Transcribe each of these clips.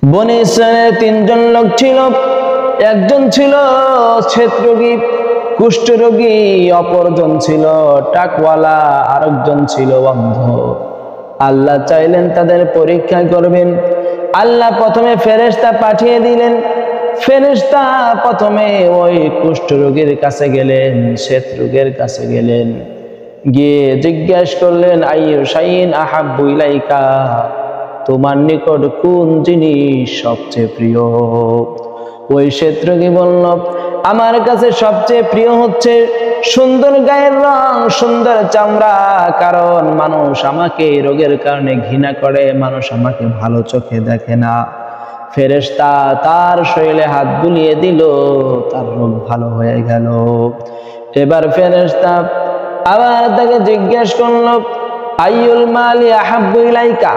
বনি ইসরাইলের তিনজন লোক ছিল। একজন ছিল ছেত্রোগী কুষ্ঠরোগী, অপরজন ছিল টাকওয়ালা, আরেকজন ছিল অন্ধ। আল্লাহ চাইলেন তাদের পরীক্ষা করবেন। আল্লাহ প্রথমে ফেরেশতা পাঠিয়ে দিলেন। ফেরেশতা প্রথমে ওই কুষ্ঠরোগীর কাছে গেলেন, ছেত্রোগীর কাছে গেলেন, গিয়ে জিজ্ঞাসা করলেন, আইয়ু শাইইন আহাব্বু ইলাইকা, তোমার নিকট কোন জিনিস সবচেয়ে প্রিয়? ওই ছেত্রোগী বলল, আমার কাছে সবচেয়ে প্রিয় হচ্ছে সুন্দর গায়ের রং, সুন্দর চামড়া, কারণ মানুষ আমাকে রোগের কারণে ঘৃণা করে, মানুষ আমাকে ভালো চোখে দেখে না। ফেরেশতা তার শরীরে হাত বুলিয়ে দিল, তার রোগ ভালো হয়ে গেল। এবার ফেরেশতা আবার তাকে জিজ্ঞেস করল, আইয়ুল মালি আহাব্বু ইলাইকা,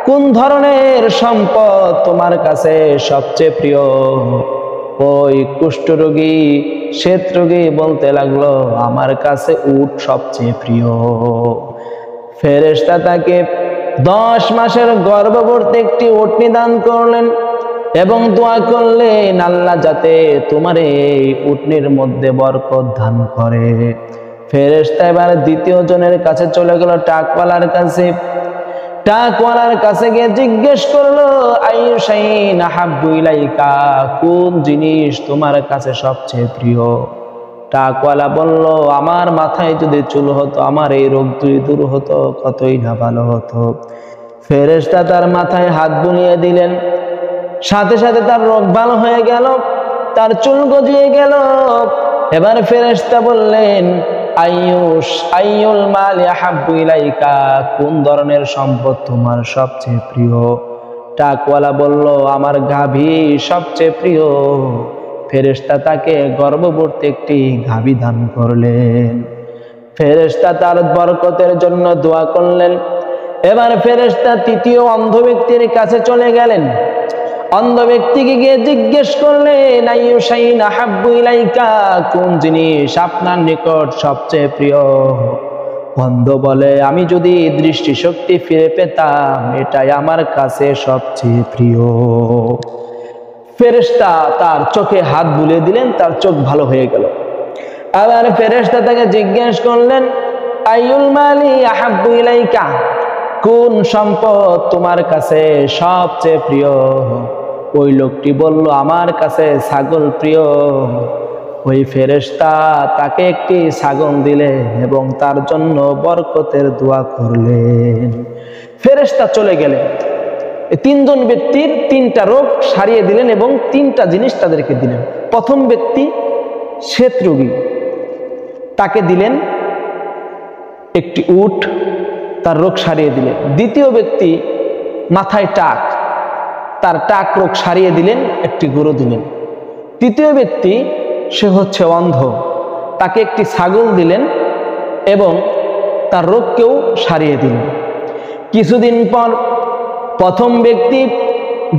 কোন ধরনের সম্পদ তোমার কাছে সবচেয়ে প্রিয়? ওই কুষ্ঠরোগী ছেত্রোগী বলতে লাগলো, আমার কাছে উট সবচেয়ে প্রিয়। ফেরেশতা তাকে 10 মাসের গর্ভবতী একটি উটনি দান করলেন এবং দোয়া করলেন, আল্লাহ যাতে তোমার এই উটনির মধ্যে বরকত দান করে। ফেরেশতা এবার দ্বিতীয় জনের কাছে চলে গেল, টাকওয়ালার কাছে। টাকওয়ালার কাছে গিয়ে জিজ্ঞেস করলো, আইয়ু শাইইন আহাব্বু ইলাইকা, কোন জিনিস তোমার কাছে সবচেয়ে প্রিয়? টাকওয়ালা বলল, আমার মাথায় যদি চুল হতো, আমার এই রোগ যদি দূর হতো, কতই না ভালো হতো। ফেরেশতা তার মাথায় হাত বুলিয়ে দিলেন, সাথে সাথে তার রোগ ভালো হয়ে গেল, তার চুল গজিয়ে গেল। এবার ফেরেশতা বললেন, আইয়ুল মালি আহাব্বু ইলাইকা, কোন ধরনের সম্পদ তোমার সবচেয়ে প্রিয়? টাকওয়ালা বলল, আমার গাভী সবচেয়ে প্রিয়। ফেরেশতা তাকে গর্ভবতী একটি গাভী দান করলেন। ফেরেশতা তার বরকতের জন্য দোয়া করলেন। এবার ফেরেশতা তৃতীয় অন্ধ ব্যক্তির কাছে চলে গেলেন। অন্ধ ব্যক্তিকে গিয়ে জিজ্ঞেস করলেন, আইয়ু শাইইন আহাব্বু ইলাইকা, কোন জিনিস আপনার নিকট সবচেয়ে প্রিয়? অন্ধ বলে, আমি যদি দৃষ্টিশক্তি ফিরে পেতাম, এটাই আমার কাছে সবচেয়ে প্রিয়। ফেরেশতা তার চোখে হাত বুলিয়ে দিলেন, তার চোখ ভালো হয়ে গেল। আবার ফেরেশতা তাকে জিজ্ঞেস করলেন, আইয়ুল মালি আহাব্বু ইলাইকা, কোন সম্পদ তোমার কাছে সবচেয়ে প্রিয়? ওই লোকটি বলল, আমার কাছে ছাগল প্রিয়। ওই ফেরেশতা তাকে একটি ছাগল দিলেন এবং তার জন্য বরকতের দোয়া করলেন। ফেরেশতা চলে গেলেন। তিনজন ব্যক্তির 3টা রোগ সারিয়ে দিলেন এবং 3টা জিনিস তাদেরকে দিলেন। প্রথম ব্যক্তি ছেত্রোগী, তাকে দিলেন একটি উট, তার রোগ সারিয়ে দিলেন। দ্বিতীয় ব্যক্তি মাথায় টাক, তার টাক রোগ সারিয়ে দিলেন, একটি গরু দিলেন। তৃতীয় ব্যক্তি সে হচ্ছে অন্ধ, তাকে একটি ছাগল দিলেন এবং তার রোগকেও সারিয়ে দিলেন। কিছুদিন পর প্রথম ব্যক্তি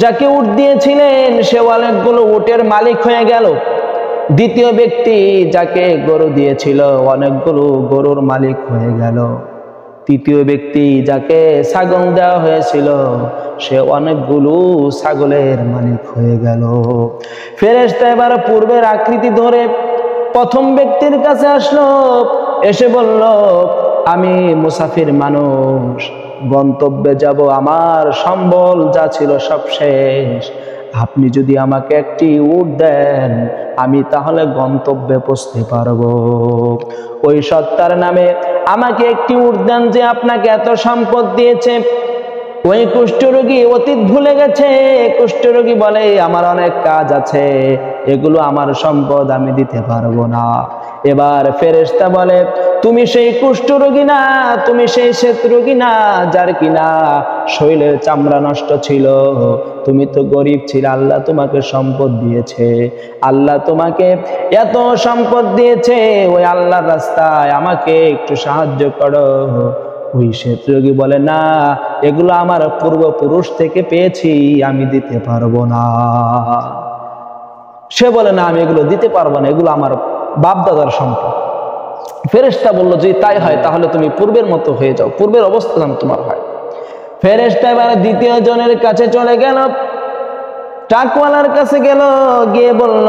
যাকে উট দিয়েছিলেন সে অনেকগুলো উটের মালিক হয়ে গেল। দ্বিতীয় ব্যক্তি যাকে গরু দিয়েছিল অনেকগুলো গরুর মালিক হয়ে গেল। তৃতীয় ব্যক্তি যাকে ছাগল দেওয়া হয়েছিল সে অনেকগুলো ছাগলের মালিক হয়ে গেল। ফেরেশতা এবার পূর্বের আকৃতি ধরে প্রথম ব্যক্তির কাছে আসলো, এসে বলল, আমি মুসাফির মানুষ, গন্তব্যে যাব, আমার সম্বল যা ছিল সব শেষ। আপনি যদি আমাকে একটি উট দেন, আমি তাহলে গন্তব্যে পৌঁছতে পারবো। ওই সত্তার নামে আমাকে একটি উট দেন যে আপনাকে এত সম্পদ দিয়েছে। ওই কুষ্ঠরোগী অতীত ভুলে গেছে। কুষ্ঠরোগী বলে, আমার অনেক কাজ আছে, এগুলো আমার সম্পদ, আমি দিতে পারবো না। এবার ফেরেশতা বলে, তুমি সেই কুষ্ঠরোগী না, তুমি সেই ছেত্রোগী না, যার কিনা শরীরের চামড়া নষ্ট ছিল। তুমি তো গরিব ছিলে, আল্লাহ তোমাকে সম্পদ দিয়েছে। আল্লাহ তোমাকে এত সম্পদ দিয়েছে, ওই আল্লাহর রাস্তায় আমাকে একটু সাহায্য করো। ওই ছেত্রোগী বলে, না, এগুলো আমার পূর্বপুরুষ থেকে পেয়েছি, আমি দিতে পারবো না। সে বলে, না, আমি এগুলো দিতে পারবো না, এগুলো আমার বাপদাদার সম্পদ। ফেরেশতা বলল, যদি তাই হয় তাহলে তুমি পূর্বের মতো হয়ে যাও, পূর্বের অবস্থা যেন তোমার হয়। ফেরেশতা এবার দ্বিতীয় জনের কাছে চলে গেল। ট্রাকওয়ালার কাছে গেল, গিয়ে বলল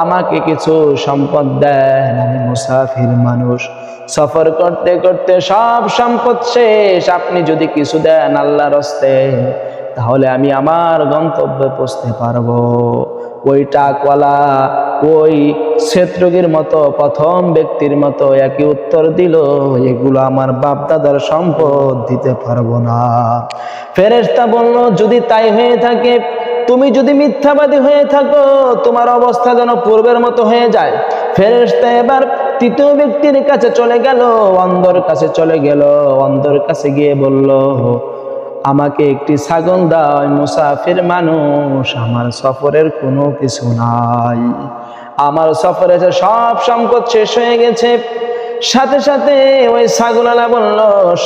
আমাকে কিছু সম্পদ দেন, আমি মুসাফির মানুষ, সফর করতে করতে সব সম্পদ শেষ, আপনি যদি কিছু দেন আল্লাহর হস্তে তাহলে আমি আমার গন্তব্যে পৌঁছতে পারবো। ওই ট্রাকওয়ালা ওই শ্বেতরোগীর মতো প্রথম ব্যক্তির মতো একই উত্তর দিল, এগুলো আমার বাপ দাদার সম্পদ, দিতে পারবো না। ফেরেশতা বলল যদি তাই হয়ে থাকে, তুমি যদি মিথ্যাবাদী হয়ে থাকো, তোমার অবস্থা যেন পূর্বের মতো হয়ে যায়। ফেরেশতা এবার তৃতীয় ব্যক্তির কাছে চলে গেল, অন্ধর কাছে চলে গেল। অন্ধর কাছে গিয়ে বলল আমাকে একটি ছাগল দাও, মুসাফির মানুষ, আমার সফরের কোনো কিছু নাই, আমার সফরে সব সম্পদ শেষ হয়ে গেছে। সাথে সাথে ওই ছাগলওয়ালা বলল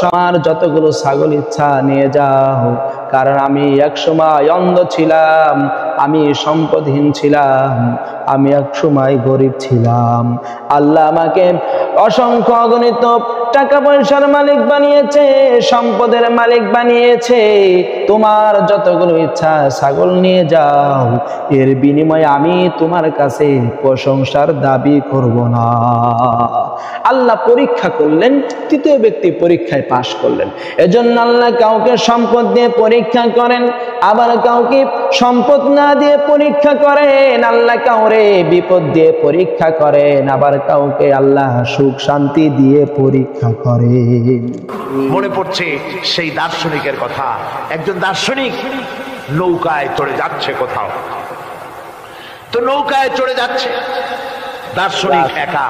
আমার যতগুলো ছাগল ইচ্ছা নিয়ে যাও, কারণ আমি একসময় অন্ধ ছিলাম, আমি সম্পদহীন ছিলাম, আমি একসময় গরিব ছিলাম। আল্লাহ আমাকে অসংখ্য অগণিত টাকা পয়সার মালিক বানিয়েছে, সম্পদের মালিক বানিয়েছে, তোমার যতগুলো ইচ্ছা ছাগল নিয়ে যাও, এর বিনিময়ে আমি তোমার কাছে প্রশংসার দাবি করব না। আল্লাহ পরীক্ষা করলেন, তৃতীয় ব্যক্তি পরীক্ষায় পাশ করলেন। এজন্য আল্লাহ কাউকে সম্পদ দিয়ে পরীক্ষা করেন, আবার কাউকে সম্পদ না দিয়ে পরীক্ষা করেন। আল্লাহ কাউরে বিপদ দিয়ে পরীক্ষা করেন, আবার কাউকে আল্লাহ সুখ শান্তি দিয়ে পরীক্ষা করেন। মনে পড়ছে সেই দার্শনিকের কথা। একজন দার্শনিক নৌকায় চড়ে যাচ্ছে কোথাও, তো নৌকায় চড়ে যাচ্ছে, দার্শনিক একা,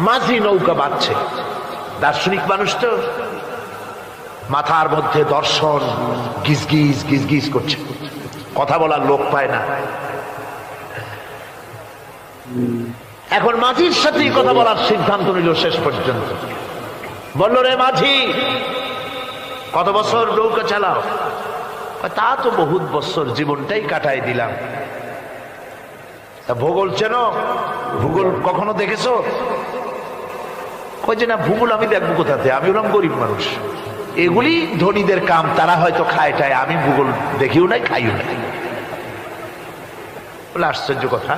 মাঝি নৌকা বাঁধছে। দার্শনিক মানুষ তো, মাথার মধ্যে দর্শন গিজগিজ গিজগিজ করছে, কথা বলার লোক পায় না। এখন মাঝির সাথেই কথা বলার সিদ্ধান্ত নিল। শেষ পর্যন্ত বলল রে মাঝি, কত বছর নৌকা চালাও? তা তো বহুত বছর, জীবনটাই কাটাই দিলাম। তা ভূগোল চেনো? ভূগোল কখনো দেখেছো? কই যে না, ভূগোল আমি দেখবো কোথাতে, আমি হলাম গরিব মানুষ, এগুলি ধনীদের কাম, তারা হয়তো খায় টায়, আমি ভূগোল দেখিও নাই খাইও নাই। বলে আশ্চর্য কথা।